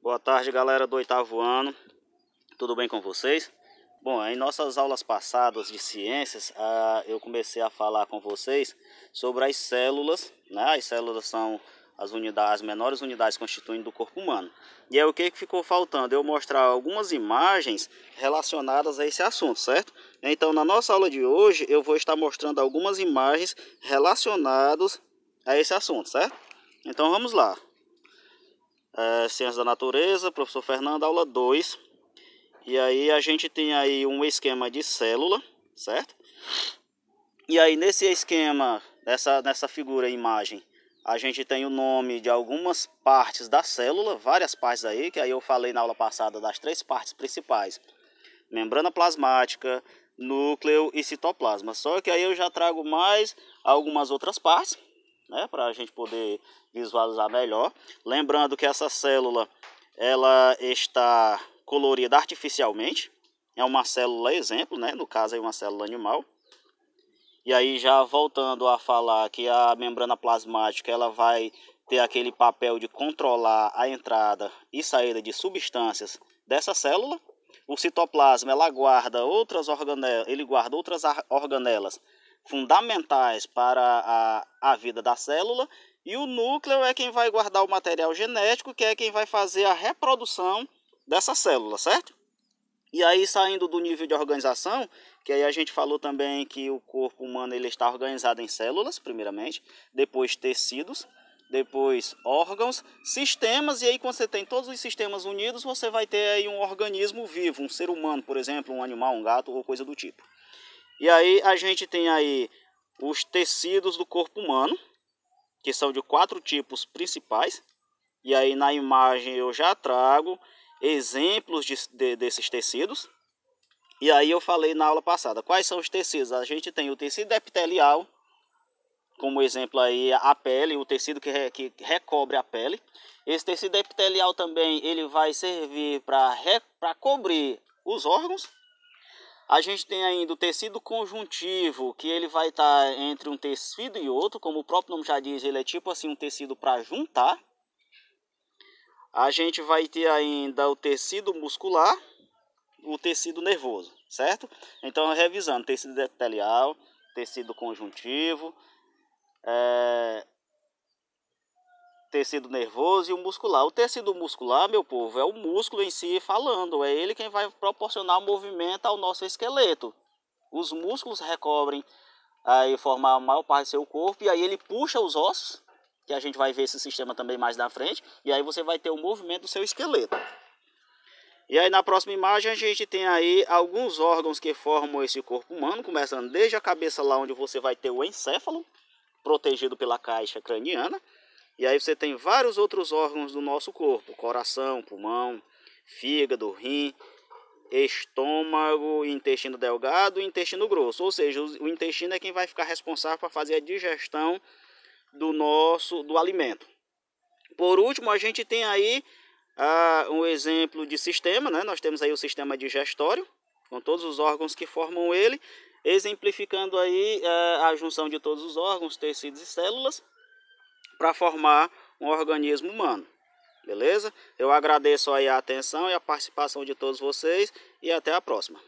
Boa tarde, galera do oitavo ano, tudo bem com vocês? Bom, em nossas aulas passadas de ciências, eu comecei a falar com vocês sobre as células, né? As células são as menores unidades constituintes do corpo humano. E aí o que ficou faltando? Eu mostrar algumas imagens relacionadas a esse assunto, certo? Então, na nossa aula de hoje, eu vou estar mostrando algumas imagens relacionadas a esse assunto, certo? Então, vamos lá. Ciências da Natureza, professor Fernando, aula 2. E aí a gente tem aí um esquema de célula, certo? E aí nesse esquema, nessa figura, imagem, a gente tem o nome de algumas partes da célula, várias partes aí, que aí eu falei na aula passada das 3 partes principais. Membrana plasmática, núcleo e citoplasma. Só que aí eu já trago mais algumas outras partes, né, para a gente poder visualizar melhor. Lembrando que essa célula ela está colorida artificialmente. É uma célula exemplo, né? No caso é uma célula animal. E aí já voltando a falar que a membrana plasmática ela vai ter aquele papel de controlar a entrada e saída de substâncias dessa célula. O citoplasma ele guarda outras organelas fundamentais para a vida da célula, e o núcleo é quem vai guardar o material genético, que é quem vai fazer a reprodução dessa célula, certo? E aí, saindo do nível de organização, que aí a gente falou também que o corpo humano ele está organizado em células, primeiramente, depois tecidos, depois órgãos, sistemas, e aí quando você tem todos os sistemas unidos, você vai ter aí um organismo vivo, um ser humano, por exemplo, um animal, um gato ou coisa do tipo. E aí a gente tem aí os tecidos do corpo humano, que são de 4 tipos principais. E aí na imagem eu já trago exemplos desses tecidos. E aí eu falei na aula passada, quais são os tecidos? A gente tem o tecido epitelial, como exemplo aí a pele, o tecido que recobre a pele. Esse tecido epitelial também ele vai servir para cobrir os órgãos. A gente tem ainda o tecido conjuntivo, que ele vai estar entre um tecido e outro, como o próprio nome já diz, ele é tipo assim um tecido para juntar. A gente vai ter ainda o tecido muscular, o tecido nervoso, certo? Então, revisando, tecido epitelial, tecido conjuntivo, tecido nervoso e o muscular. O tecido muscular, meu povo, é o músculo em si falando, é ele quem vai proporcionar movimento ao nosso esqueleto. Os músculos recobrem aí formar a maior parte do seu corpo, e aí ele puxa os ossos, que a gente vai ver esse sistema também mais na frente, e aí você vai ter o movimento do seu esqueleto. E aí na próxima imagem a gente tem aí alguns órgãos que formam esse corpo humano, começando desde a cabeça lá onde você vai ter o encéfalo, protegido pela caixa craniana. E aí você tem vários outros órgãos do nosso corpo, coração, pulmão, fígado, rim, estômago, intestino delgado e intestino grosso. Ou seja, o intestino é quem vai ficar responsável para fazer a digestão do alimento. Por último, a gente tem aí um exemplo de sistema, né? Nós temos aí o sistema digestório, com todos os órgãos que formam ele, exemplificando aí a junção de todos os órgãos, tecidos e células, para formar um organismo humano. Beleza? Eu agradeço aí a atenção e a participação de todos vocês e até a próxima.